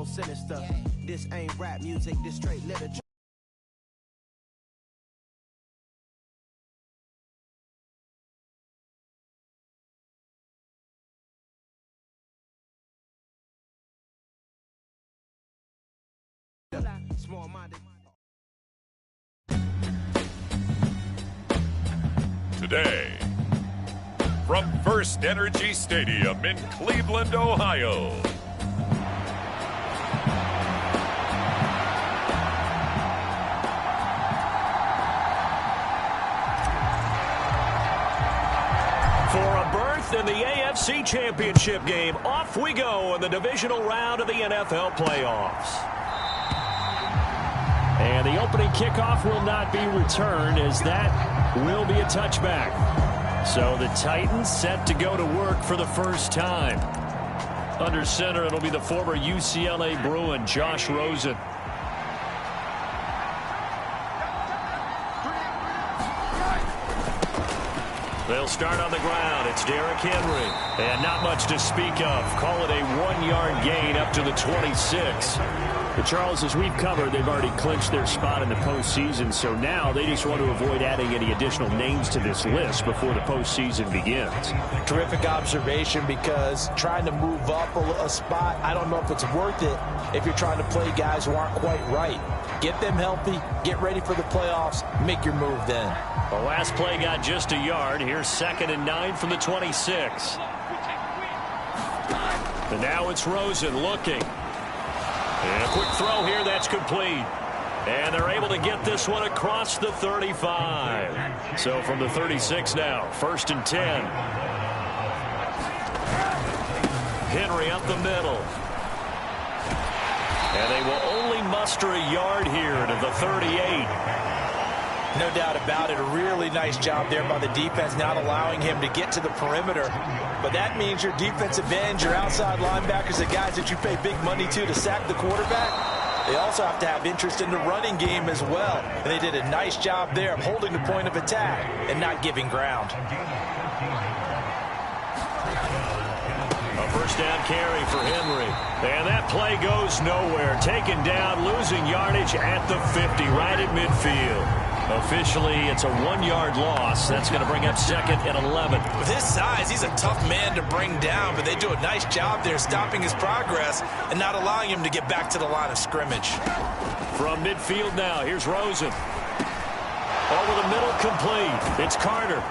sinister. This ain't rap music, this straight literature. Today, from First Energy Stadium in Cleveland, Ohio. For a berth in the AFC Championship game, off we go in the divisional round of the NFL playoffs. And the opening kickoff will not be returned, as that will be a touchback. So the Titans set to go to work for the first time. Under center, it'll be the former UCLA Bruin, Josh Rosen. They'll start on the ground. It's Derrick Henry. And not much to speak of. Call it a 1-yard gain up to the 26. But Charles, as we've covered, they've already clinched their spot in the postseason, so now they just want to avoid adding any additional names to this list before the postseason begins. Terrific observation, because trying to move up a spot, I don't know if it's worth it if you're trying to play guys who aren't quite right. Get them healthy, get ready for the playoffs, make your move then. The last play got just a yard. Here's 2nd and 9 from the 26. And now it's Rosen looking. And a quick throw here, that's complete. And they're able to get this one across the 35. So from the 36 now, 1st and 10. Henry up the middle. And they will only muster a yard here to the 38. No doubt about it. A really nice job there by the defense, not allowing him to get to the perimeter. But that means your defensive ends, your outside linebackers, the guys that you pay big money to sack the quarterback, they also have to have interest in the running game as well. And they did a nice job there of holding the point of attack and not giving ground. A first down carry for Henry. And that play goes nowhere. Taken down, losing yardage at the 50, right at midfield. Officially, it's a 1-yard loss. That's going to bring up 2nd and 11. With his size, he's a tough man to bring down, but they do a nice job there stopping his progress and not allowing him to get back to the line of scrimmage. From midfield now, here's Rosen. Over the middle, complete. It's Carter.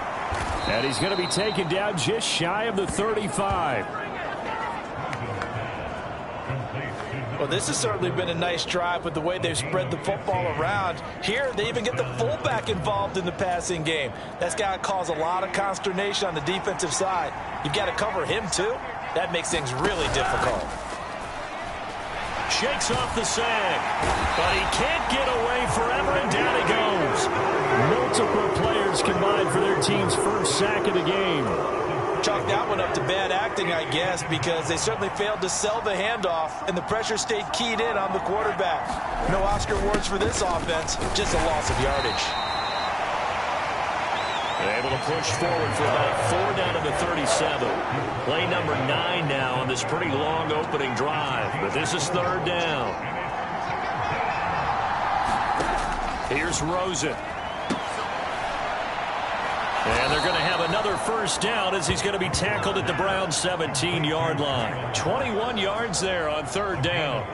And he's going to be taken down just shy of the 35. Well, this has certainly been a nice drive with the way they've spread the football around. Here, they even get the fullback involved in the passing game. That's got to cause a lot of consternation on the defensive side. You've got to cover him, too. That makes things really difficult. Shakes off the sack, but he can't get away forever, and down he goes. Multiple players combined for their team's first sack of the game. Chalk that one up to bad acting, I guess, because they certainly failed to sell the handoff, and the pressure stayed keyed in on the quarterback. No Oscar awards for this offense, just a loss of yardage. They're able to push forward for about 4 down to the 37. Play number 9 now on this pretty long opening drive, but this is 3rd down. Here's Rosen. And they're going to have another first down as he's going to be tackled at the Browns' 17-yard line. 21 yards there on 3rd down.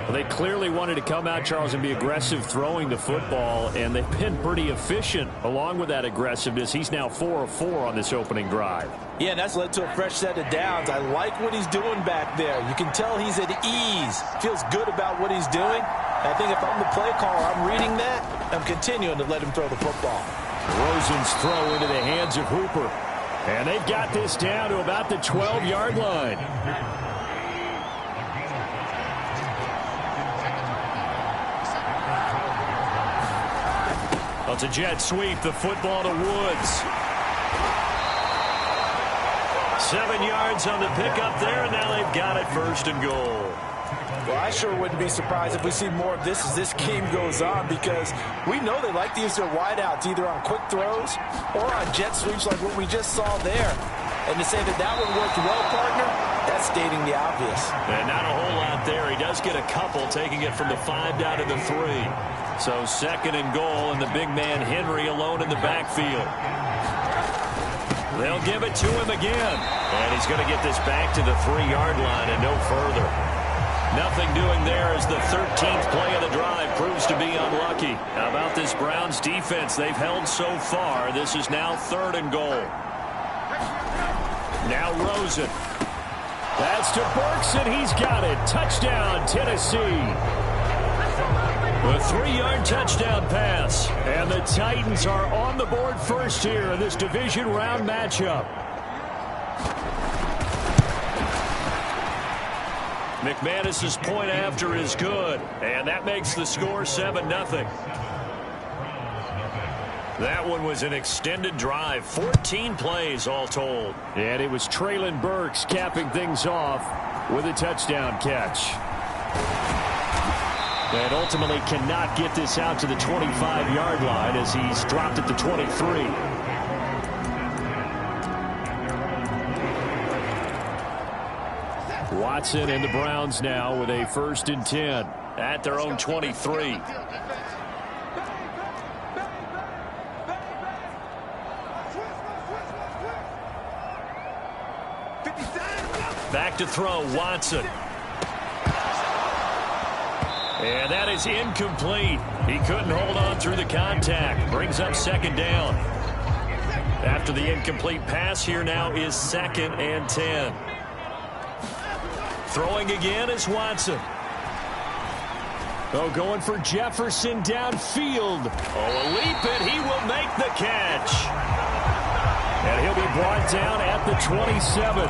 Well, they clearly wanted to come out, Charles, and be aggressive throwing the football, and they've been pretty efficient along with that aggressiveness. He's now 4 of 4 on this opening drive. Yeah, and that's led to a fresh set of downs. I like what he's doing back there. You can tell he's at ease, feels good about what he's doing. I think if I'm the play caller, I'm reading that, I'm continuing to let him throw the football. Rosen's throw into the hands of Hooper. And they've got this down to about the 12-yard line. Well, it's a jet sweep. The football to Woods. 7 yards on the pickup there, and now they've got it 1st and goal. Well, I sure wouldn't be surprised if we see more of this as this game goes on, because we know they like to use their wideouts either on quick throws or on jet sweeps like what we just saw there. And to say that that one worked well, partner, that's stating the obvious. And not a whole lot there. He does get a couple, taking it from the 5 down to the 3. So second and goal, and the big man Henry alone in the backfield. They'll give it to him again. And he's going to get this back to the 3-yard line and no further. Nothing doing there as the 13th play of the drive proves to be unlucky. How about this Browns defense? They've held so far. This is now 3rd and goal. Now Rosen. That's to Burks, and he's got it. Touchdown, Tennessee. A 3-yard touchdown pass. And the Titans are on the board first here in this division round matchup. McManus's point after is good, and that makes the score 7-0. That one was an extended drive, 14 plays all told. And it was Treylon Burks capping things off with a touchdown catch. And ultimately cannot get this out to the 25-yard line as he's dropped at the 23. Watson and the Browns now with a 1st and 10 at their own 23. Back to throw, Watson. And that is incomplete. He couldn't hold on through the contact. Brings up 2nd down. After the incomplete pass, here now is 2nd and 10. Throwing again is Watson. Oh, going for Jefferson downfield. Oh, a leap, and he will make the catch. And he'll be brought down at the 27.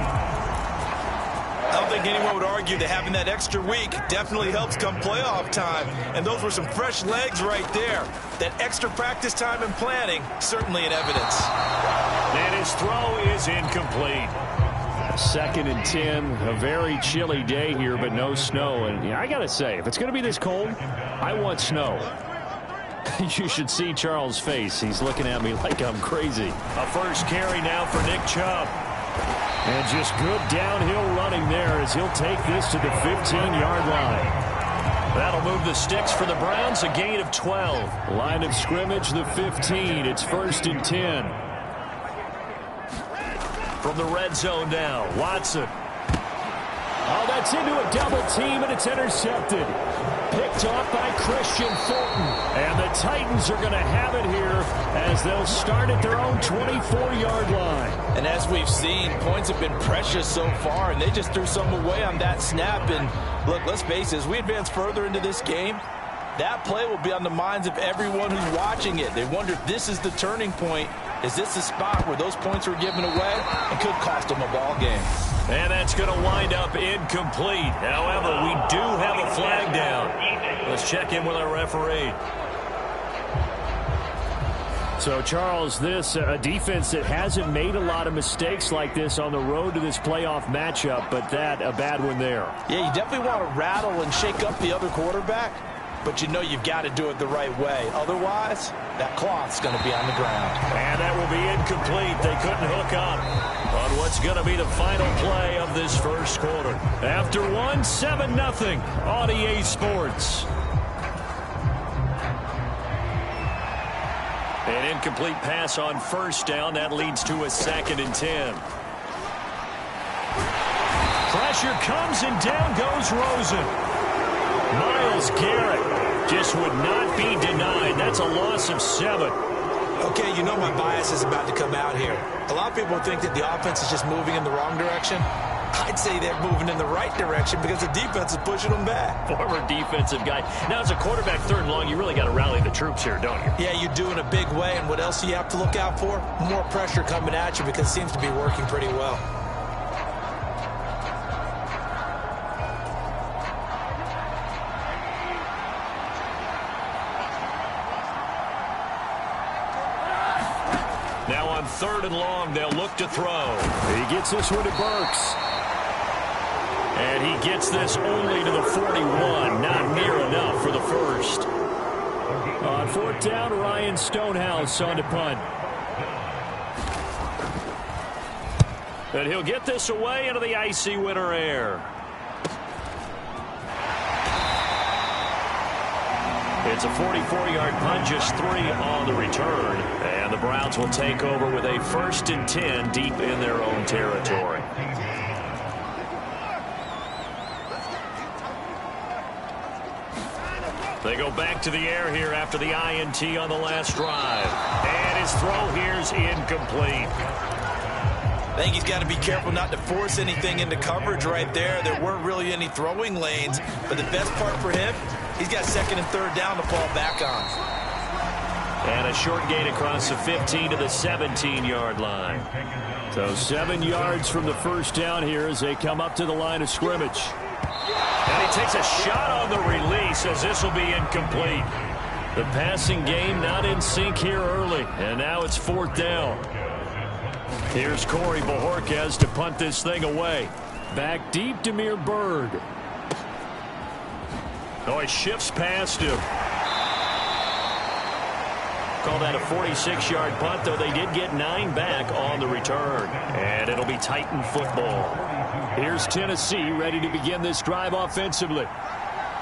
I don't think anyone would argue that having that extra week definitely helps come playoff time. And those were some fresh legs right there. That extra practice time and planning, certainly in evidence. And his throw is incomplete. 2nd and 10, a very chilly day here, but no snow. And I got to say, if it's going to be this cold, I want snow. You should see Charles' face. He's looking at me like I'm crazy. A first carry now for Nick Chubb. And just good downhill running there as he'll take this to the 15-yard line. That'll move the sticks for the Browns, a gain of 12. Line of scrimmage, the 15. It's 1st and 10. From the red zone now, Watson. Oh, that's into a double team, and it's intercepted. Picked off by Christian Fulton. And the Titans are going to have it here as they'll start at their own 24-yard line. And as we've seen, points have been precious so far, and they just threw some away on that snap. And look, let's face it, as we advance further into this game, that play will be on the minds of everyone who's watching it. They wonder if this is the turning point. Is this the spot where those points were given away and could cost them a ball game? And that's going to wind up incomplete. However, we do have a flag down. Let's check in with our referee. So, Charles, this a defense that hasn't made a lot of mistakes like this on the road to this playoff matchup, but that a bad one there. Yeah, you definitely want to rattle and shake up the other quarterback, but you know you've got to do it the right way. Otherwise, that cloth's going to be on the ground. And that will be incomplete. They couldn't hook up on what's going to be the final play of this first quarter. After one, 7-0 on EA Sports. An incomplete pass on first down. That leads to a 2nd and 10. Pressure comes and down goes Rosen. Myles Garrett just would not be denied. That's a loss of 7. Okay, you know my bias is about to come out here. A lot of people think that the offense is just moving in the wrong direction. I'd say they're moving in the right direction because the defense is pushing them back. Former defensive guy. Now, as a quarterback 3rd and long, you really got to rally the troops here, don't you? Yeah, you do in a big way. And what else do you have to look out for? More pressure coming at you because it seems to be working pretty well. Now on 3rd and long, they'll look to throw. He gets this one to Burks. And he gets this only to the 41. Not near enough for the first. On 4th down, Ryan Stonehouse on to punt. And he'll get this away into the icy winter air. It's a 44-yard punt, just 3 on the return. And the Browns will take over with a 1st and 10 deep in their own territory. They go back to the air here after the INT on the last drive. And his throw here's incomplete. I think he's got to be careful not to force anything into coverage right there. There weren't really any throwing lanes. But the best part for him, he's got 2nd and 3rd down to fall back on. And a short gain across the 15 to the 17-yard line. So 7 yards from the first down here as they come up to the line of scrimmage. And he takes a shot on the release as this will be incomplete. The passing game not in sync here early. And now it's 4th down. Here's Corey Bojorquez to punt this thing away. Back deep, Damiere Byrd. Oh, he shifts past him. Call that a 46-yard punt, though they did get 9 back on the return. And it'll be Titan football. Here's Tennessee ready to begin this drive offensively.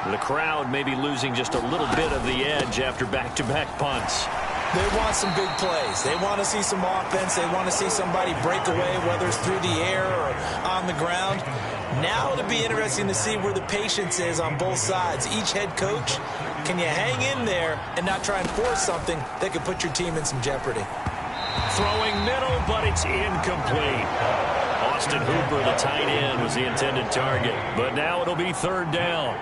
The crowd may be losing just a little bit of the edge after back-to-back punts. They want some big plays. They want to see some offense. They want to see somebody break away, whether it's through the air or on the ground. Now it'll be interesting to see where the patience is on both sides. Each head coach, can you hang in there and not try and force something that could put your team in some jeopardy? Throwing middle, but it's incomplete. Austin Hooper, the tight end, was the intended target. But now it'll be 3rd down.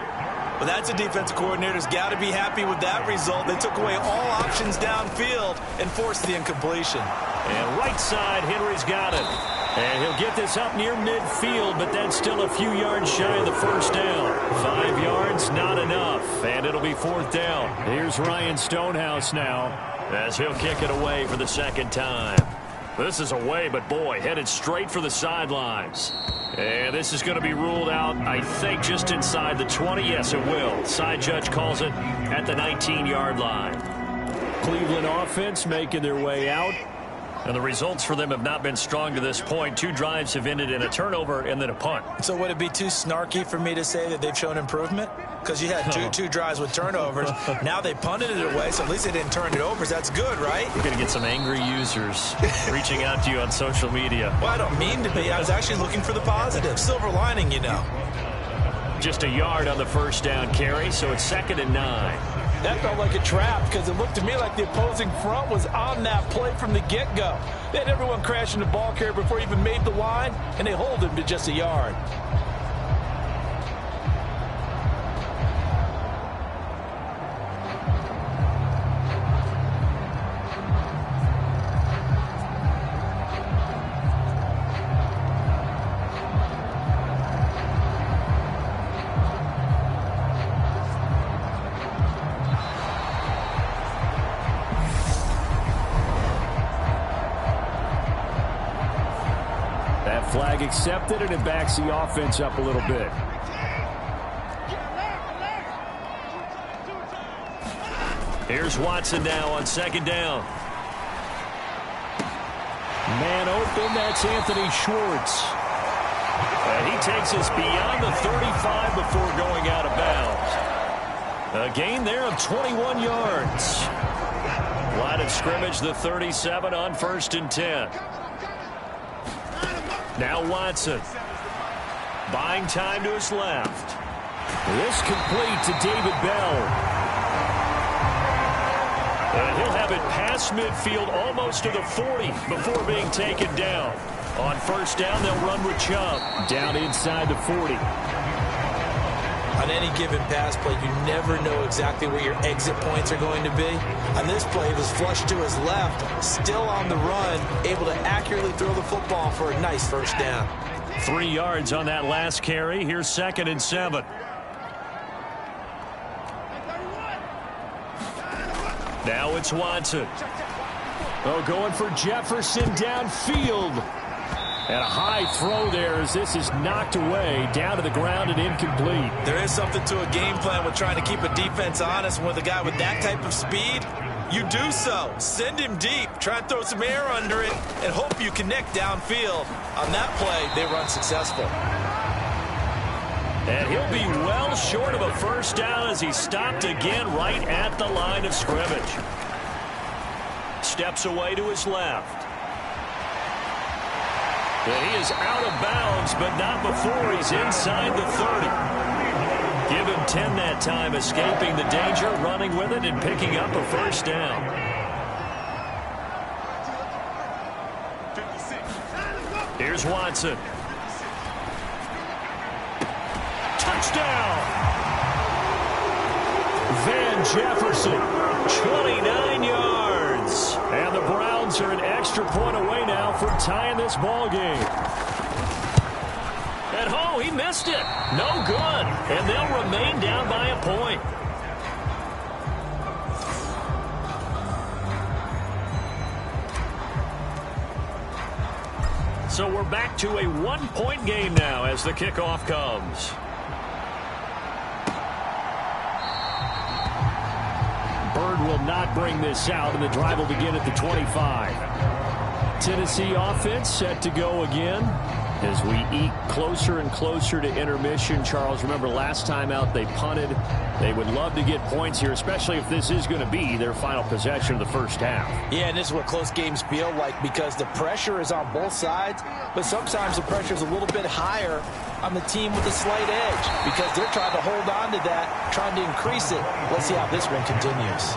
Well, that's a defensive coordinator's got to be happy with that result. They took away all options downfield and forced the incompletion. And right side, Henry's got it. And he'll get this up near midfield, but that's still a few yards shy of the first down. 5 yards, not enough. And it'll be 4th down. Here's Ryan Stonehouse now as he'll kick it away for the 2nd time. This is away, but boy, headed straight for the sidelines. And this is going to be ruled out, I think, just inside the 20. Yes, it will. Side judge calls it at the 19-yard line. Cleveland offense making their way out. And the results for them have not been strong to this point. 2 drives have ended in a turnover and then a punt. So would it be too snarky for me to say that they've shown improvement? Because you had two drives with turnovers. Now they punted it away, so at least they didn't turn it over. So that's good, right? You're going to get some angry users reaching out to you on social media. Well, I don't mean to be. I was actually looking for the positive. Silver lining, you know. Just a yard on the first down carry, so it's 2nd and 9. That felt like a trap because it looked to me like the opposing front was on that play from the get-go. They had everyone crashing the ball carrier before he even made the line, and they hold him to just a yard. Flag accepted, and it backs the offense up a little bit. Here's Watson now on 2nd down. Man open, that's Anthony Schwartz. And he takes us beyond the 35 before going out of bounds. A gain there of 21 yards. Line of scrimmage, the 37 on 1st and 10. Now Watson. Buying time to his left. This complete to David Bell. And he'll have it past midfield almost to the 40 before being taken down. On 1st down, they'll run with Chubb. Down inside the 40. On any given pass play, you never know exactly where your exit points are going to be. On this play, he was flushed to his left, still on the run, able to accurately throw the football for a nice 1st down. 3 yards on that last carry. Here's 2nd and 7. Now it's Watson. Oh, going for Jefferson downfield. And a high throw there as this is knocked away, down to the ground and incomplete. There is something to a game plan with trying to keep a defense honest. With a guy with that type of speed, You do so. Send him deep. Try and throw some air under it and hope you connect downfield. On that play, they run successful. And he'll be well short of a first down as he stopped again right at the line of scrimmage. Steps away to his left. And he is out of bounds, but not before he's inside the 30. Give him 10 that time, escaping the danger, running with it, and picking up a first down. Here's Watson. Touchdown! Van Jefferson, 29 yards. And the Browns are an extra point away now from tying this ball game. At home, he missed it. No good. And they'll remain down by a point. So we're back to a one-point game now as the kickoff comes. Bird will not bring this out, and the drive will begin at the 25. Tennessee offense set to go again as we eke closer and closer to intermission. Charles, remember last time out they punted. They would love to get points here, especially if this is going to be their final possession of the first half. Yeah, and this is what close games feel like because the pressure is on both sides, but sometimes the pressure is a little bit higher on the team with a slight edge because they're trying to hold on to that, trying to increase it. Let's see how this one continues.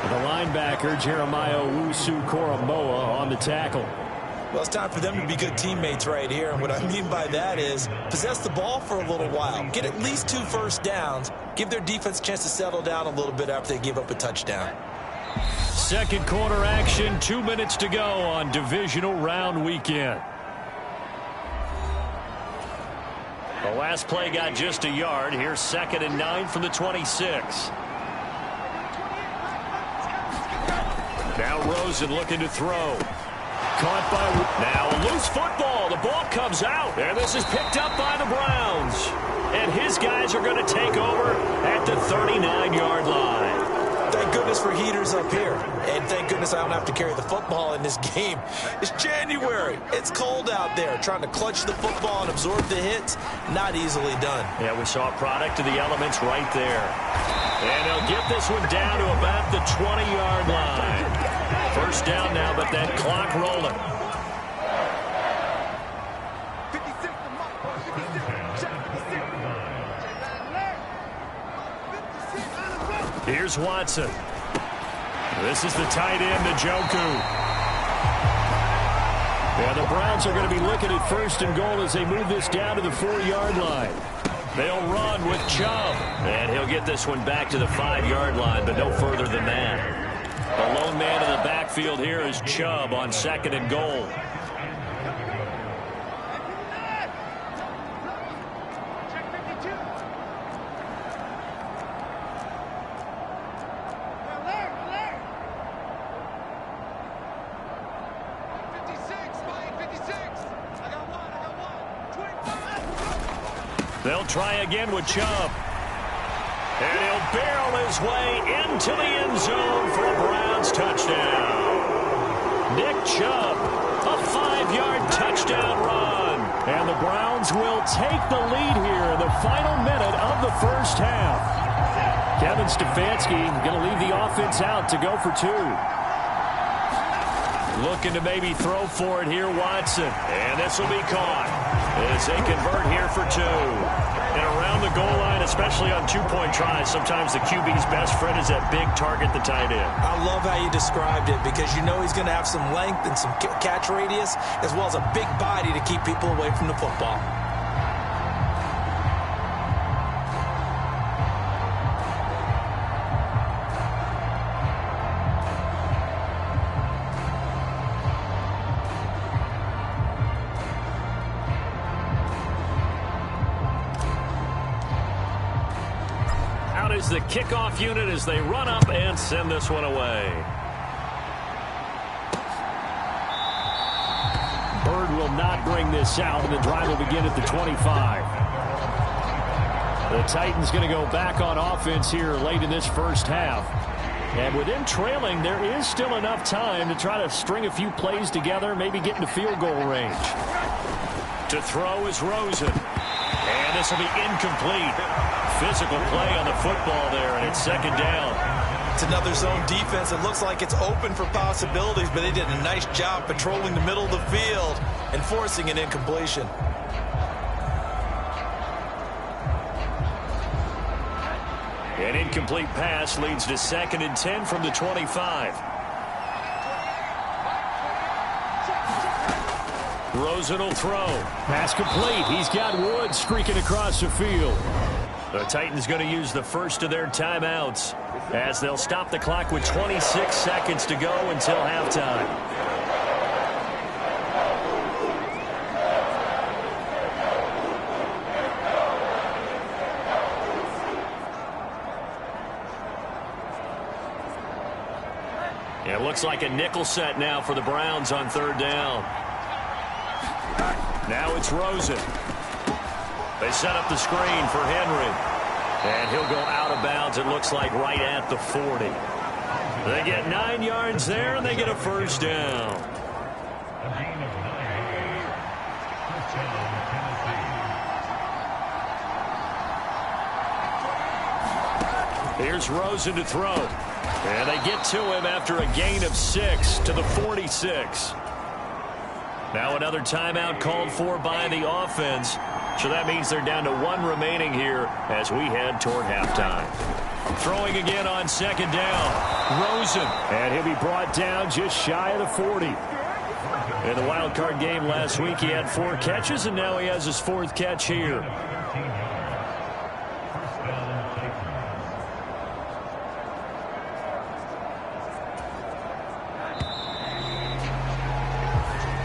The linebacker, Jeremiah Owusu-Koramoah, on the tackle. Well, it's time for them to be good teammates right here. And what I mean by that is possess the ball for a little while. Get at least 2 first downs. Give their defense a chance to settle down a little bit after they give up a touchdown. Second quarter action, 2 minutes to go on divisional round weekend. The last play got just a yard. Here's 2nd and 9 from the 26. Now Rosen looking to throw. Caught by now a loose football. The ball comes out. And this is picked up by the Browns. And his guys are going to take over at the 39-yard line. Thank goodness for heaters up here. And thank goodness I don't have to carry the football in this game. It's January. It's cold out there. Trying to clutch the football and absorb the hits, not easily done. Yeah, we saw a product of the elements right there. And they'll get this one down to about the 20-yard line. First down now, but that clock rolling. Here's Watson. This is the tight end, Njoku. Yeah, the Browns are going to be looking at 1st and goal as they move this down to the 4-yard line. They'll run with Chubb. And he'll get this one back to the 5-yard line, but no further than that. The lone man in the backfield here is Chubb on 2nd and goal. They'll try again with Chubb. And he'll barrel his way into the end zone for a Browns touchdown. Nick Chubb, a 5-yard touchdown run. And the Browns will take the lead here in the final minute of the first half. Kevin Stefanski going to leave the offense out to go for 2. Looking to maybe throw for it here, Watson. And this will be caught as they convert here for 2. And around the goal line, especially on 2-point tries, sometimes the QB's best friend is that big target, the tight end. I love how you described it because you know he's going to have some length and some catch radius as well as a big body to keep people away from the football. Is the kickoff unit as they run up and send this one away. Bird will not bring this out, and the drive will begin at the 25. The Titans going to go back on offense here late in this first half. And with them trailing, there is still enough time to try to string a few plays together, maybe get into field goal range. To throw is Rosen. And this will be incomplete. Physical play on the football there, and it's second down. It's another zone defense. It looks like it's open for possibilities, but they did a nice job patrolling the middle of the field and forcing an incompletion. An incomplete pass leads to 2nd and 10 from the 25. Rosen will throw. Pass complete. He's got Woods streaking across the field. The Titans going to use the first of their timeouts as they'll stop the clock with 26 seconds to go until halftime. It looks like a nickel set now for the Browns on 3rd down. Now it's Rosen. They set up the screen for Henry. And he'll go out of bounds, it looks like, right at the 40. They get 9 yards there, and they get a first down. Here's Rosen to throw. And they get to him after a gain of 6 to the 46. Now another timeout called for by the offense. So that means they're down to 1 remaining here as we head toward halftime. Throwing again on 2nd down. Rosen. And he'll be brought down just shy of the 40. In the wild card game last week, he had 4 catches, and now he has his 4th catch here.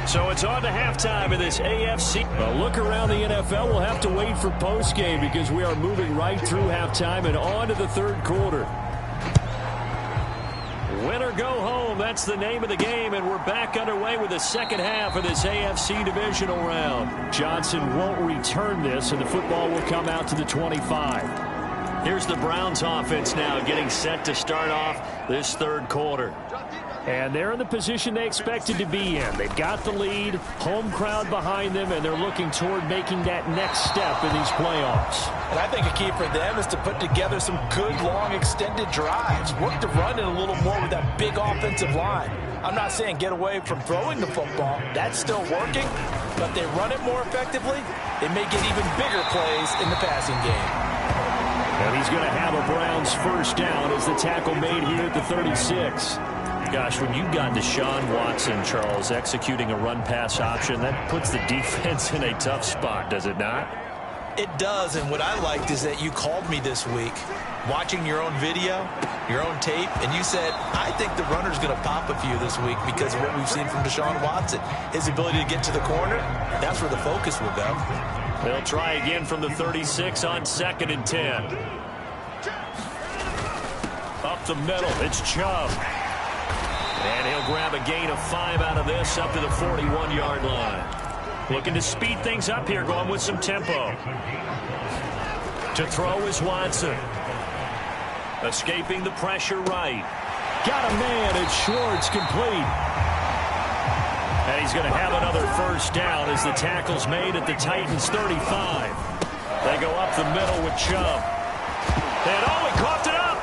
So it's on to halftime in this AFC. A look around the NFL. We'll have to wait for postgame because we are moving right through halftime and on to the 3rd quarter. Win or go home, that's the name of the game, and we're back underway with the second half of this AFC divisional round. Johnson won't return this, and the football will come out to the 25. Here's the Browns offense now getting set to start off this 3rd quarter. And they're in the position they expected to be in. They've got the lead, home crowd behind them, and they're looking toward making that next step in these playoffs. And I think a key for them is to put together some good, long, extended drives. Work to run it a little more with that big offensive line. I'm not saying get away from throwing the football. That's still working. But they run it more effectively, they may get even bigger plays in the passing game. And he's going to have a Browns first down as the tackle made here at the 36. Gosh, when you've got Deshaun Watson, Charles, executing a run-pass option, that puts the defense in a tough spot, does it not? It does, and what I liked is that you called me this week, watching your own video, your own tape, and you said, I think the runner's going to pop a few this week because of what we've seen from Deshaun Watson. His ability to get to the corner, that's where the focus will go. They'll try again from the 36 on 2nd and 10. Up the middle, it's Chubb. And he'll grab a gain of 5 out of this up to the 41-yard line. Looking to speed things up here, going with some tempo. To throw is Watson. Escaping the pressure right. Got a man, it's Schwartz, complete. And he's going to have another first down as the tackle's made at the Titans' 35. They go up the middle with Chubb. And he coughed it up.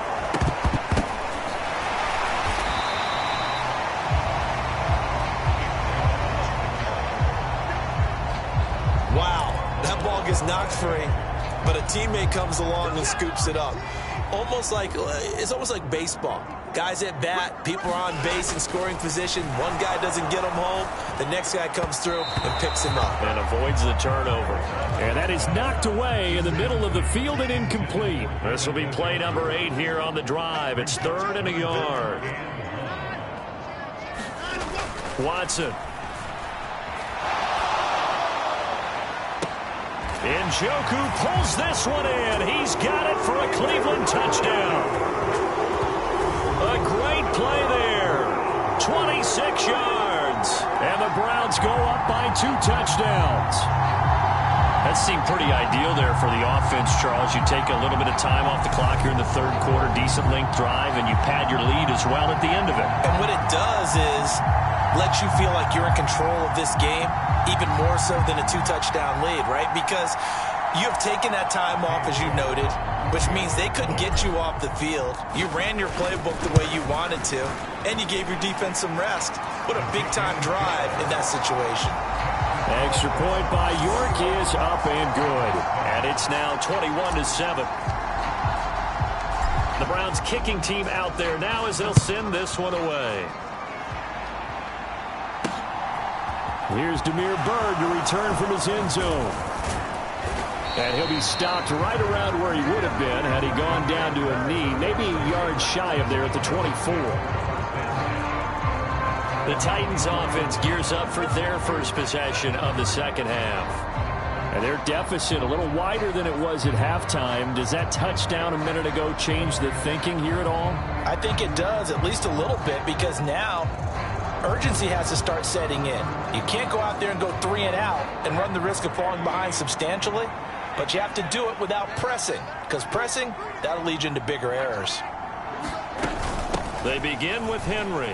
Is knocked free, but a teammate comes along and scoops it up. It's almost like baseball. Guys at bat, people are on base in scoring position. One guy doesn't get him home, the next guy comes through and picks him up and avoids the turnover. And that is knocked away in the middle of the field and incomplete. This will be play number 8 here on the drive. It's 3rd and a yard. Watson. Njoku pulls this one in. He's got it for a Cleveland touchdown. A great play there. 26 yards. And the Browns go up by 2 touchdowns. That seemed pretty ideal there for the offense, Charles. You take a little bit of time off the clock here in the third quarter, decent length drive, and you pad your lead as well at the end of it. And what it does is let you feel like you're in control of this game, even more so than a 2-touchdown lead, right? Because you have taken that time off, as you noted, which means they couldn't get you off the field. You ran your playbook the way you wanted to, and you gave your defense some rest. What a big-time drive in that situation. Extra point by York is up and good. And it's now 21-7. The Browns kicking team out there now as they'll send this one away. Here's Damiere Byrd to return from his end zone. And he'll be stopped right around where he would have been had he gone down to a knee, maybe a yard shy of there at the 24. The Titans offense gears up for their first possession of the second half. And their deficit a little wider than it was at halftime. Does that touchdown a minute ago change the thinking here at all? I think it does, at least a little bit, because now urgency has to start setting in. You can't go out there and go 3 and out and run the risk of falling behind substantially, but you have to do it without pressing, because pressing, that'll lead you into bigger errors. They begin with Henry.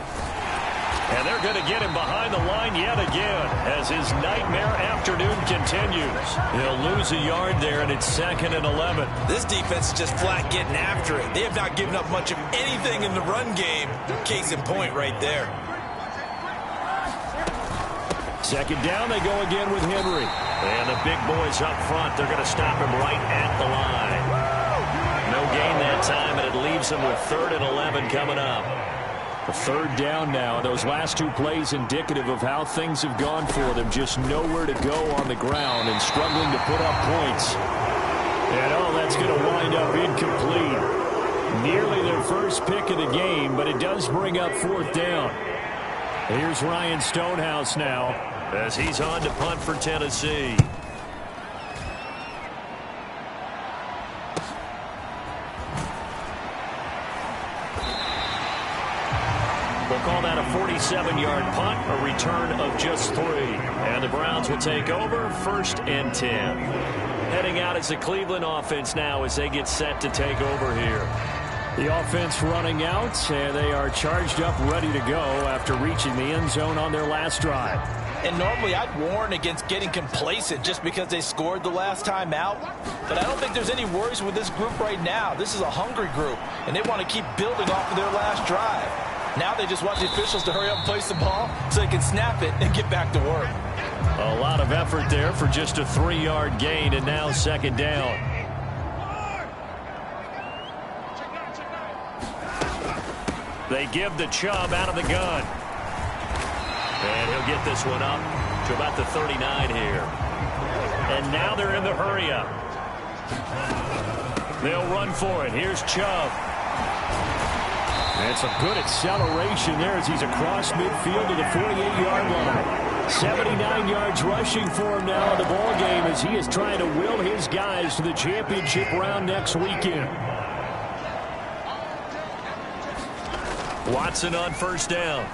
And they're going to get him behind the line yet again as his nightmare afternoon continues. He'll lose a yard there, and it's 2nd and 11. This defense is just flat getting after it. They have not given up much of anything in the run game. Case in point right there. 2nd down, they go again with Henry. And the big boys up front, they're going to stop him right at the line. No gain that time, and it leaves them with 3rd and 11 coming up. A 3rd down now. Those last 2 plays indicative of how things have gone for them. Just nowhere to go on the ground and struggling to put up points. And that's going to wind up incomplete. Nearly their first pick of the game, but it does bring up 4th down. Here's Ryan Stonehouse now as he's on to punt for Tennessee. We'll call that a 47-yard punt, a return of just 3. And the Browns will take over 1st and 10. Heading out as the Cleveland offense now as they get set to take over here. The offense running out, and they are charged up, ready to go after reaching the end zone on their last drive. And normally I'd warn against getting complacent just because they scored the last time out. But I don't think there's any worries with this group right now. This is a hungry group, and they want to keep building off of their last drive. Now they just want the officials to hurry up and place the ball so they can snap it and get back to work. A lot of effort there for just a 3-yard gain, and now 2nd down. They give the Chubb out of the gun. And he'll get this one up to about the 39 here. And now they're in the hurry up. They'll run for it. Here's Chubb. And some good acceleration there as he's across midfield to the 48-yard line. 79 yards rushing for him now in the ball game as he is trying to will his guys to the championship round next weekend. Watson on 1st down.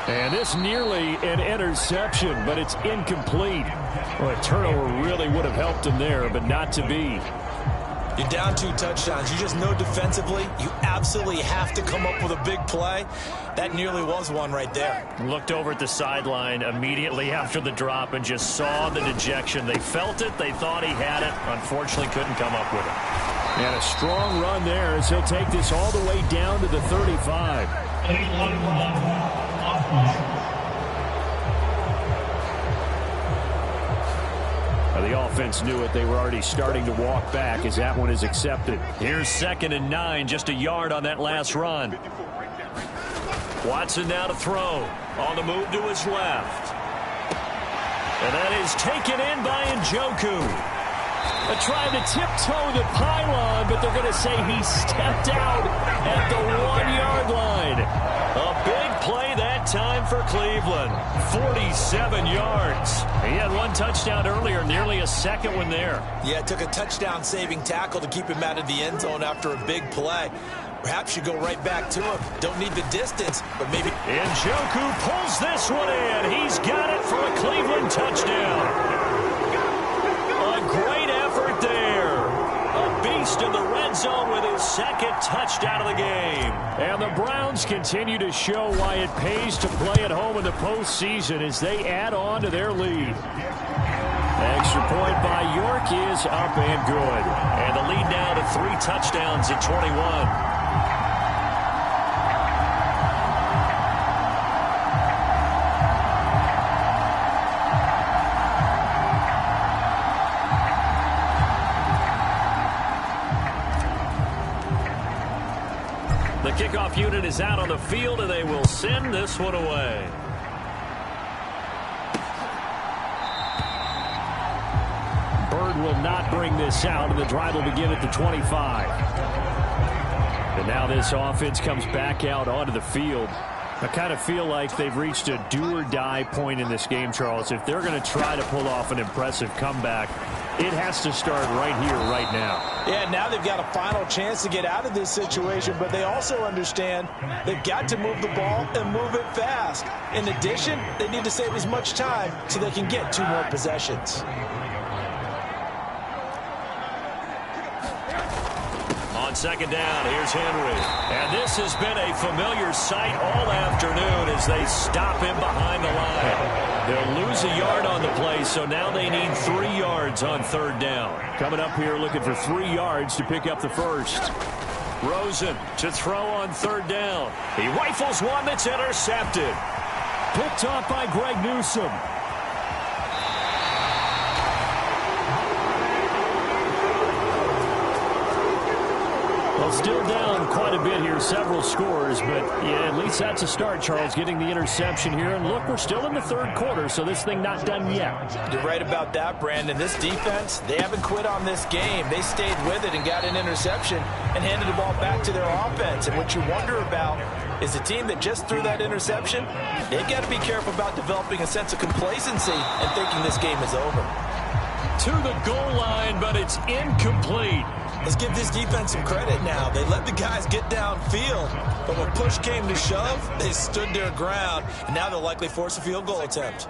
And this nearly an interception, but it's incomplete. Well, a turnover really would have helped him there, but not to be. You're down 2 touchdowns. You just know defensively you absolutely have to come up with a big play. That nearly was one right there. Looked over at the sideline immediately after the drop and just saw the dejection. They felt it. They thought he had it. Unfortunately, couldn't come up with it. And a strong run there as he'll take this all the way down to the 35. The offense knew it. They were already starting to walk back as that one is accepted. Here's 2nd and 9, just a yard on that last run. Watson now to throw. On the move to his left. And that is taken in by Njoku. Trying to tiptoe the pylon, but they're going to say he stepped out at the 1-yard line. A big play that time for Cleveland. 47 yards. He had 1 touchdown earlier, nearly a 2nd one there. Yeah, it took a touchdown-saving tackle to keep him out of the end zone after a big play. Perhaps you go right back to him. Don't need the distance, but maybe... Njoku pulls this one in. He's got it for a Cleveland touchdown. Lost in the red zone with his second touchdown of the game. And the Browns continue to show why it pays to play at home in the postseason as they add on to their lead. Extra point by York is up and good. And the lead now to 3 touchdowns at 21. The kickoff unit is out on the field, and they will send this one away. Bird will not bring this out, and the drive will begin at the 25. And now this offense comes back out onto the field. I kind of feel like they've reached a do-or-die point in this game, Charles. If they're going to try to pull off an impressive comeback, it has to start right here, right now. Yeah, now they've got a final chance to get out of this situation, but they also understand they've got to move the ball and move it fast. In addition, they need to save as much time so they can get 2 more possessions. On second down, here's Henry. And this has been a familiar sight all afternoon as they stop him behind the line. They'll lose a yard on the play, so now they need 3 yards on third down. Coming up here looking for 3 yards to pick up the first. Rosen to throw on third down. He rifles one that's intercepted. Picked off by Greg Newsome. Well, still down quite a bit here, several scores, but yeah, at least that's a start, Charles, getting the interception here. And look, we're still in the third quarter, so this thing not done yet. You're right about that, Brandon. This defense, they haven't quit on this game. They stayed with it and got an interception and handed the ball back to their offense. And what you wonder about is a team that just threw that interception, they've got to be careful about developing a sense of complacency and thinking this game is over. To the goal line, but it's incomplete. Let's give this defense some credit now. They let the guys get downfield, but when push came to shove, they stood their ground, and now they'll likely force a field goal attempt.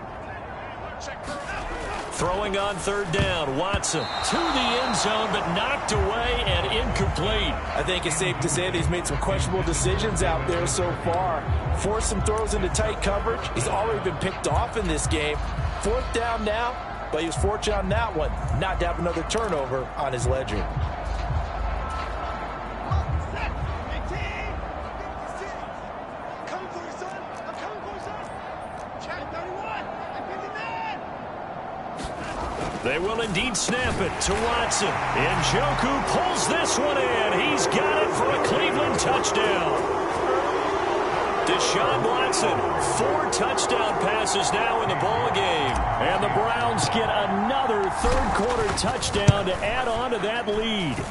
Throwing on third down, Watson to the end zone, but knocked away and incomplete. I think it's safe to say that he's made some questionable decisions out there so far. Forced some throws into tight coverage. He's already been picked off in this game. 4th down now, but he was fortunate on that one, not to have another turnover on his ledger. They will indeed snap it to Watson. Njoku pulls this one in. He's got it for a Cleveland touchdown. Deshaun Watson, 4 touchdown passes now in the ball game. And the Browns get another third-quarter touchdown to add on to that lead.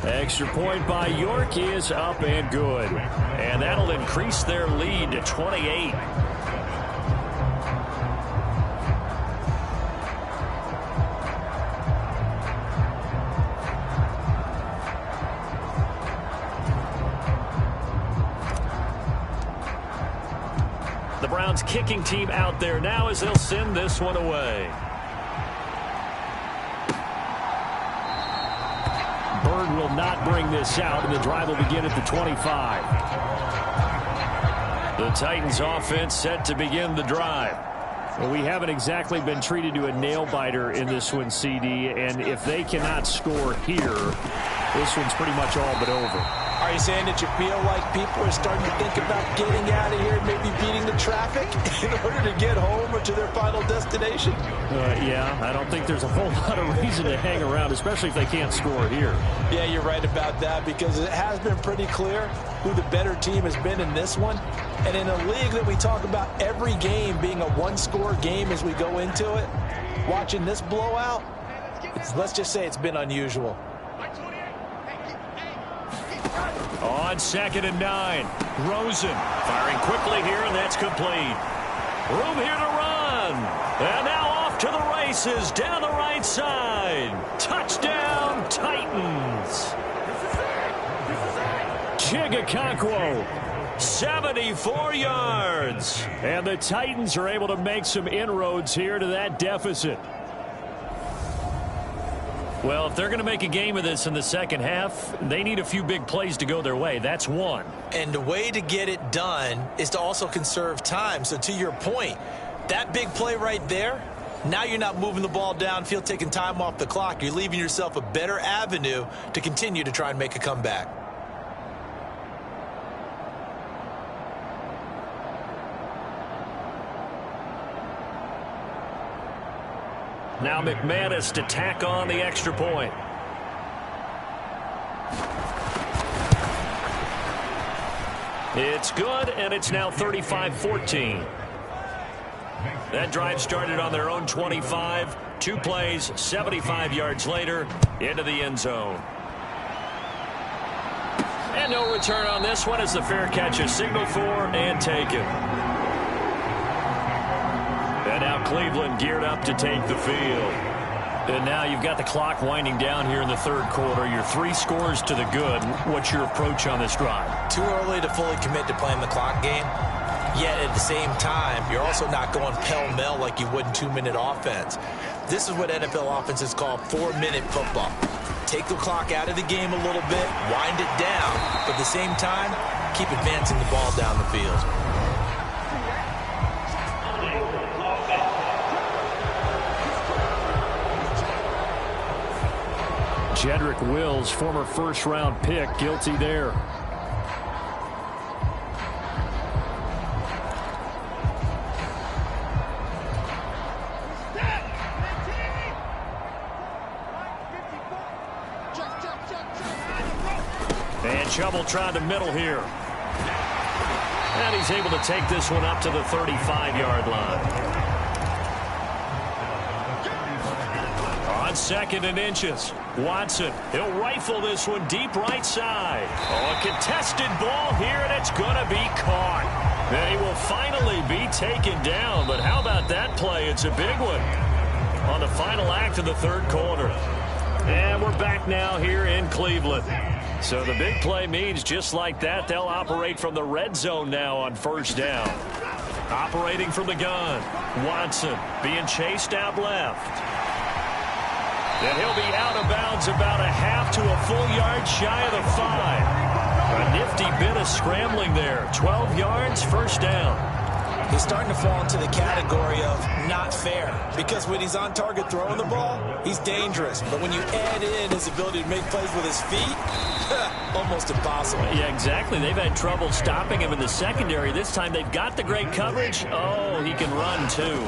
Extra point by York is up and good. And that'll increase their lead to 28. The Browns kicking team out there now as they'll send this one away. Bird will not bring this out, and the drive will begin at the 25. The Titans offense set to begin the drive. Well, we haven't exactly been treated to a nail-biter in this one, CD, and if they cannot score here, this one's pretty much all but over. Are you saying that you feel like people are starting to think about getting out of here and maybe beating the traffic in order to get home or to their final destination? Yeah, I don't think there's a whole lot of reason to hang around, especially if they can't score here. Yeah, you're right about that because it has been pretty clear who the better team has been in this one. And in a league that we talk about every game being a one-score game as we go into it, watching this blowout, let's just say it's been unusual. On 2nd and 9, Rosen firing quickly here, and that's complete. Room here to run. And now off to the races down the right side. Touchdown, Titans. Chigakonkwo, 74 yards. And the Titans are able to make some inroads here to that deficit. Well, if they're going to make a game of this in the second half, they need a few big plays to go their way. That's one. And the way to get it done is to also conserve time. So to your point, that big play right there, now you're not moving the ball downfield, taking time off the clock. You're leaving yourself a better avenue to continue to try and make a comeback. Now McManus to tack on the extra point. It's good, and it's now 35-14. That drive started on their own 25. 2 plays, 75 yards later, into the end zone. And no return on this one as the fair catch is signaled for and taken. And now Cleveland geared up to take the field. And now you've got the clock winding down here in the third quarter. You're 3 scores to the good. What's your approach on this drive? Too early to fully commit to playing the clock game. Yet at the same time, you're also not going pell-mell like you would in 2-minute offense. This is what NFL offenses call 4-minute football. Take the clock out of the game a little bit, wind it down, but at the same time, keep advancing the ball down the field. Jedrick Wills, former first-round pick, guilty there. And Chubb will try the middle here. And he's able to take this one up to the 35-yard line. On 2nd and inches, Watson, he'll rifle this one deep right side. Oh, a contested ball here, and it's going to be caught. And he will finally be taken down, but how about that play? It's a big one on the final act of the third quarter. And we're back now here in Cleveland. So the big play means just like that, they'll operate from the red zone now on first down. Operating from the gun, Watson being chased out left. And he'll be out of bounds about a half to a full yard shy of the 5. A nifty bit of scrambling there. 12 yards, first down. He's starting to fall into the category of not fair, because when he's on target throwing the ball, he's dangerous. But when you add in his ability to make plays with his feet, almost impossible. Yeah, exactly. They've had trouble stopping him in the secondary. This time they've got the great coverage. Oh, he can run too.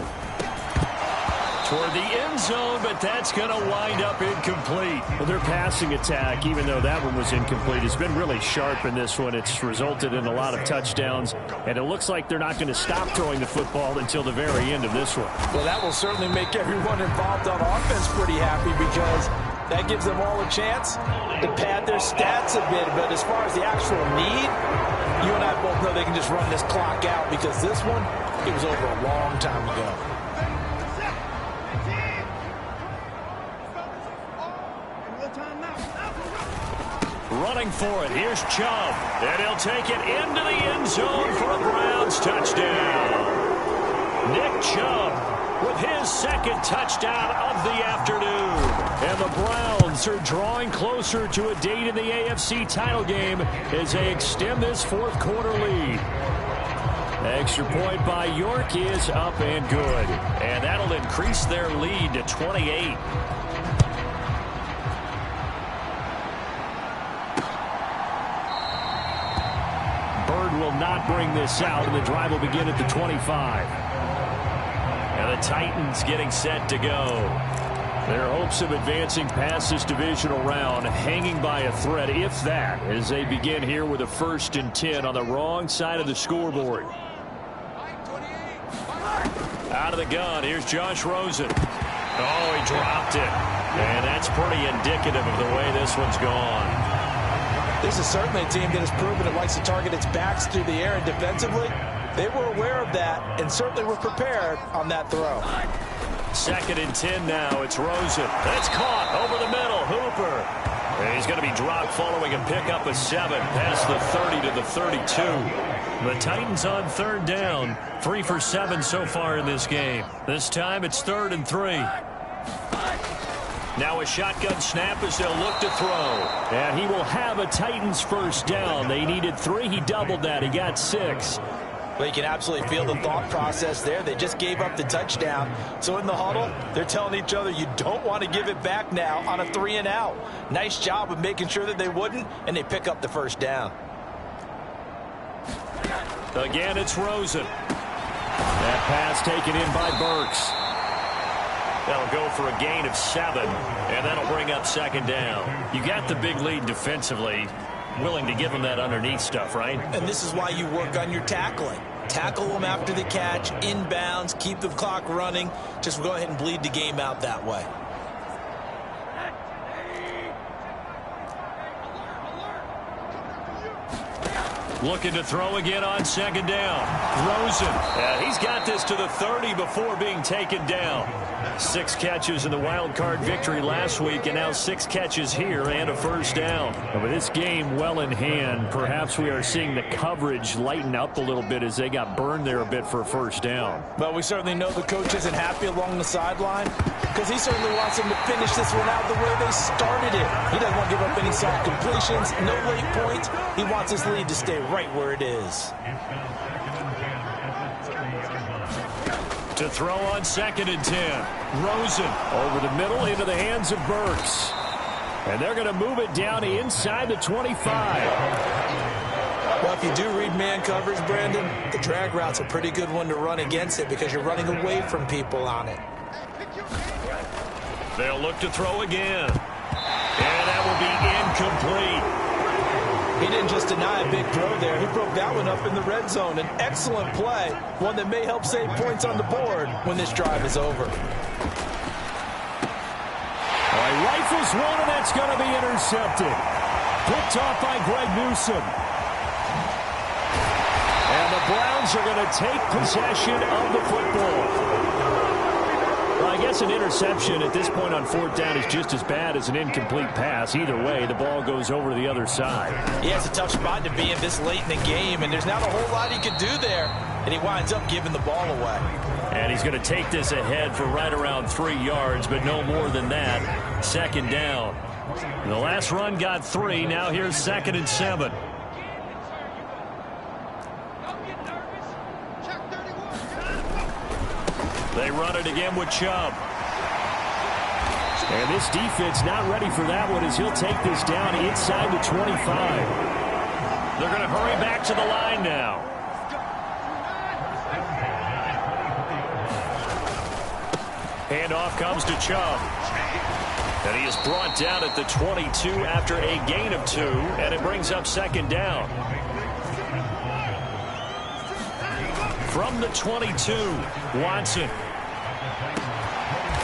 Toward the end zone, but that's going to wind up incomplete. Well, their passing attack, even though that one was incomplete, has been really sharp in this one. It's resulted in a lot of touchdowns, and it looks like they're not going to stop throwing the football until the very end of this one. Well, that will certainly make everyone involved on offense pretty happy, because that gives them all a chance to pad their stats a bit. But as far as the actual need, you and I both know they can just run this clock out, because this one, it was over a long time ago. Running for it, here's Chubb, and he'll take it into the end zone for a Browns touchdown. Nick Chubb with his 2nd touchdown of the afternoon. And the Browns are drawing closer to a date in the AFC title game as they extend this 4th quarter lead. Extra point by York is up and good. And that'll increase their lead to 28. Will not bring this out, and the drive will begin at the 25. And the Titans getting set to go. Their hopes of advancing past this divisional round hanging by a thread, if that, as they begin here with a 1st and 10 on the wrong side of the scoreboard. Out of the gun, here's Josh Rosen. Oh, he dropped it. And that's pretty indicative of the way this one's gone. This is certainly a team that has proven it likes to target its backs through the air, and defensively, they were aware of that and certainly were prepared on that throw. 2nd and 10 now. It's Rosen. That's caught over the middle. Hooper. And he's going to be dropped following a pickup of 7 past the 30 to the 32. The Titans on 3rd down. 3 for 7 so far in this game. This time it's 3rd and 3. Now a shotgun snap as they'll look to throw. And he will have a Titans first down. They needed 3. He doubled that. He got 6. Well, you can absolutely feel the thought process there. They just gave up the touchdown. So in the huddle, they're telling each other, you don't want to give it back now on a 3 and out. Nice job of making sure that they wouldn't, and they pick up the first down. Again, it's Rosen. That pass taken in by Burks. That'll go for a gain of 7, and that'll bring up second down. You got the big lead defensively. Willing to give them that underneath stuff, right? And this is why you work on your tackling. Tackle them after the catch, inbounds, keep the clock running. Just go ahead and bleed the game out that way. Looking to throw again on second down. Rosen. He's got this to the 30 before being taken down. 6 catches in the wild card victory last week, and now 6 catches here and a first down. And with this game well in hand, perhaps we are seeing the coverage lighten up a little bit as they got burned there a bit for a first down. But we certainly know the coach isn't happy along the sideline because he certainly wants them to finish this one out the way they started it. He doesn't want to give up any soft completions, no late points. He wants his lead to stay right where it is. To throw on second and 10. Rosen over the middle into the hands of Burks. And they're going to move it down inside the 25. Well, if you do read man coverage, Brandon, the drag route's a pretty good one to run against it because you're running away from people on it. They'll look to throw again. And that will be incomplete. He didn't just deny a big throw there. He broke that one up in the red zone. An excellent play, one that may help save points on the board when this drive is over. Rifles one, and that's going to be intercepted. Picked off by Greg Newsome. And the Browns are going to take possession of the football. Well, I guess an interception at this point on 4th down is just as bad as an incomplete pass. Either way, the ball goes over to the other side. Yeah, it's a tough spot to be in this late in the game, and there's not a whole lot he could do there, and he winds up giving the ball away. And he's going to take this ahead for right around 3 yards, but no more than that. Second down. The last run got 3. Now here's 2nd and 7. They run it again with Chubb. And this defense not ready for that one as he'll take this down inside the 25. They're going to hurry back to the line now. Handoff comes to Chubb. And he is brought down at the 22 after a gain of 2, and it brings up second down. From the 22, Watson.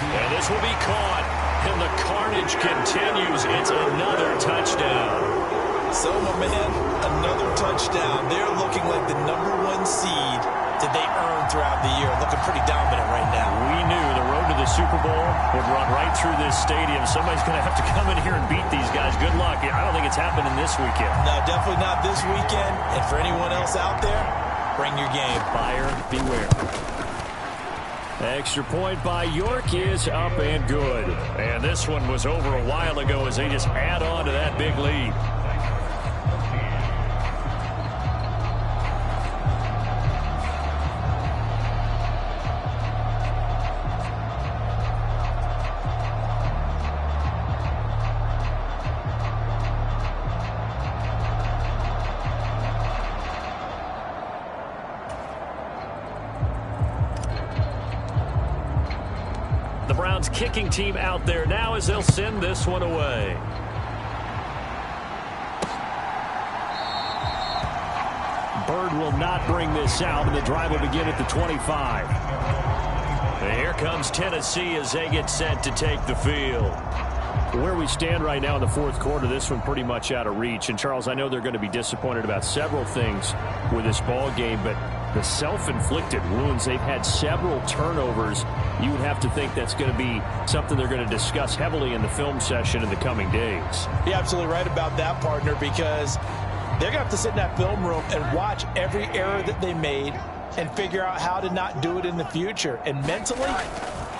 And this will be caught, and the carnage continues. It's another touchdown. So, my man, another touchdown. They're looking like the #1 seed that they earned throughout the year. Looking pretty dominant right now. We knew the road to the Super Bowl would run right through this stadium. Somebody's going to have to come in here and beat these guys. Good luck. I don't think it's happening this weekend. No, definitely not this weekend. And for anyone else out there, bring your game. Buyer beware. Extra point by York is up and good. And this one was over a while ago as they just add on to that big lead. Kicking team out there now as they'll send this one away. Bird will not bring this out, and the drive will begin at the 25. And here comes Tennessee as they get set to take the field. Where we stand right now in the 4th quarter, this one pretty much out of reach. And, Charles, I know they're going to be disappointed about several things with this ball game, but the self-inflicted wounds, they've had several turnovers. You would have to think that's going to be something they're going to discuss heavily in the film session in the coming days. You're absolutely right about that, partner, because they're going to have to sit in that film room and watch every error that they made and figure out how to not do it in the future. And mentally,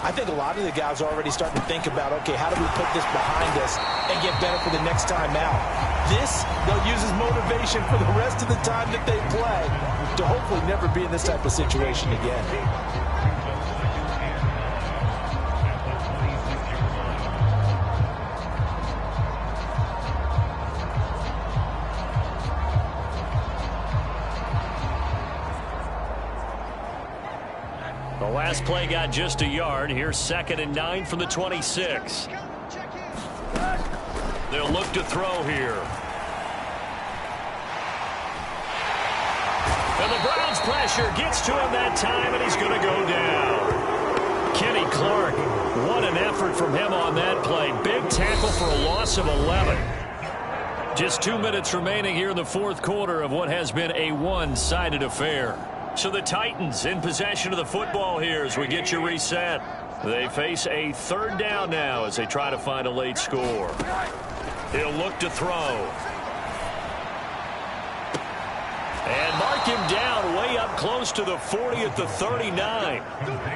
I think a lot of the guys are already starting to think about, okay, how do we put this behind us and get better for the next time out? This, they'll use as motivation for the rest of the time that they play to hopefully never be in this type of situation again. The last play got just a yard. Here's 2nd and 9 from the 26. They'll look to throw here. And the Browns pressure gets to him that time, and he's going to go down. Kenny Clark, what an effort from him on that play. Big tackle for a loss of 11. Just 2 minutes remaining here in the fourth quarter of what has been a one-sided affair. So the Titans in possession of the football here as we get you reset. They face a 3rd down now as they try to find a late score. He'll look to throw. And mark him down way up close to the 40 at the 39.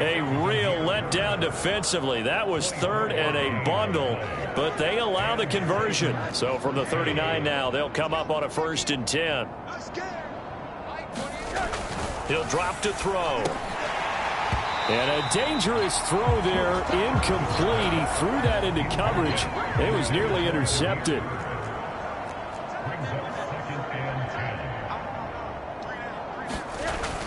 A real letdown defensively. That was 3rd and a bundle, but they allow the conversion. So from the 39 now, they'll come up on a 1st and 10. He'll drop to throw. And a dangerous throw there, incomplete. He threw that into coverage. It was nearly intercepted.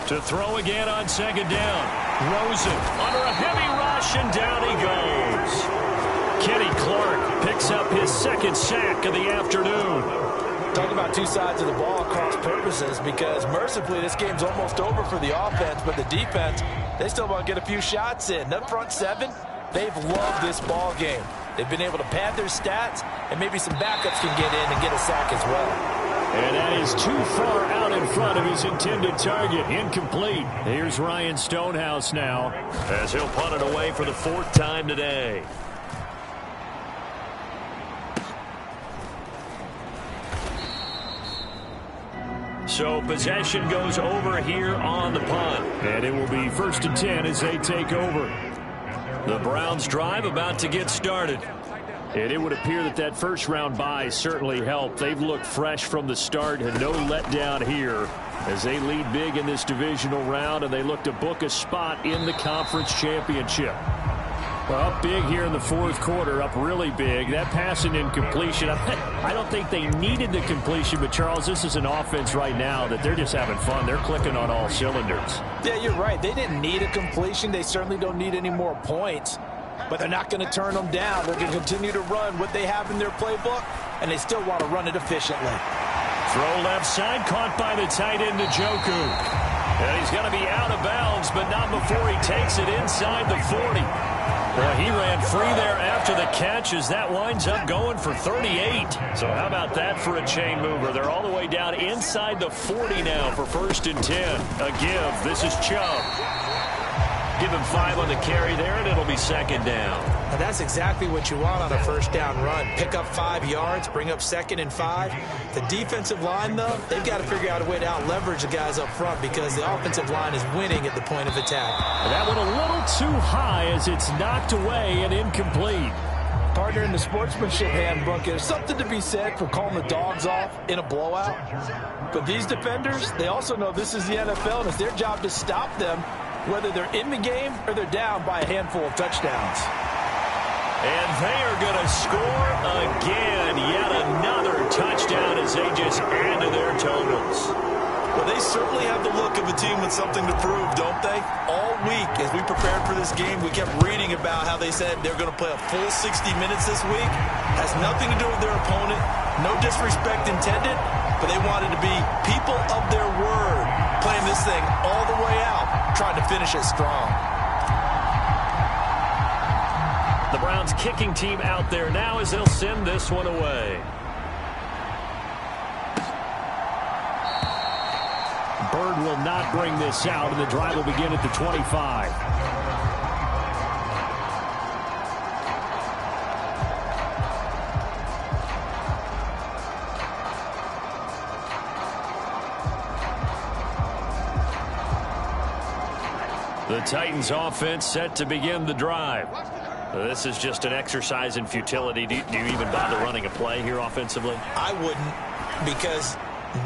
To throw again on 2nd down. Rosen under a heavy rush, and down he goes. Kenny Clark picks up his 2nd sack of the afternoon. Talk about two sides of the ball across purposes, because mercifully this game's almost over for the offense, but the defense, they still want to get a few shots in. That front 7, they've loved this ball game. They've been able to pad their stats, and maybe some backups can get in and get a sack as well. And that is too far out in front of his intended target. Incomplete. Here's Ryan Stonehouse now as he'll punt it away for the 4th time today. So possession goes over here on the punt. And it will be 1st and 10 as they take over. The Browns drive about to get started. And it would appear that that first-round bye certainly helped. They've looked fresh from the start and no letdown here as they lead big in this divisional round, and they look to book a spot in the conference championship. Well, up big here in the fourth quarter, up really big. That pass and incompletion, I don't think they needed the completion, but Charles, this is an offense right now that they're just having fun. They're clicking on all cylinders. Yeah, you're right. They didn't need a completion. They certainly don't need any more points, but they're not going to turn them down. They're going to continue to run what they have in their playbook, and they still want to run it efficiently. Throw left side, caught by the tight end, Njoku. And he's going to be out of bounds, but not before he takes it inside the 40. Well, he ran free there after the catch as that winds up going for 38. So how about that for a chain mover? They're all the way down inside the 40 now for 1st and 10. A give. This is Chubb. Give him 5 on the carry there, and it'll be 2nd down. And that's exactly what you want on a 1st down run. Pick up 5 yards, bring up 2nd and 5. The defensive line, though, they've got to figure out a way to out-leverage the guys up front because the offensive line is winning at the point of attack. And that one a little too high as it's knocked away and incomplete. Partner, in the sportsmanship handbook, there's something to be said for calling the dogs off in a blowout. But these defenders, they also know this is the NFL, and it's their job to stop them, whether they're in the game or they're down by a handful of touchdowns. And they are going to score again. Yet another touchdown as they just add to their totals. Well, they certainly have the look of a team with something to prove, don't they? All week, as we prepared for this game, we kept reading about how they said they're going to play a full 60 minutes this week. Has nothing to do with their opponent. No disrespect intended, but they wanted to be people of their word, playing this thing all the way out, trying to finish it strong. The Browns kicking team out there now as they'll send this one away. Bird will not bring this out, and the drive will begin at the 25. The Titans offense set to begin the drive. This is just an exercise in futility. Do you even bother running a play here offensively? I wouldn't, because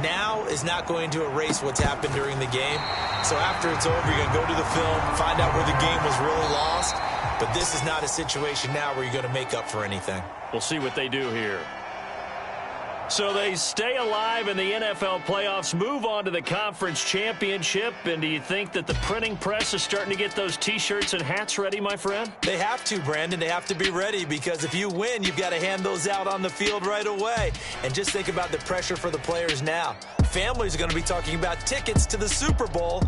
now is not going to erase what's happened during the game. So after it's over, you're going to go to the film, find out where the game was really lost. But this is not a situation now where you're going to make up for anything. We'll see what they do here. So they stay alive in the NFL playoffs, move on to the conference championship. And do you think that the printing press is starting to get those T-shirts and hats ready, my friend? They have to, Brandon. They have to be ready, because if you win, you've got to hand those out on the field right away. And just think about the pressure for the players now. Families are going to be talking about tickets to the Super Bowl.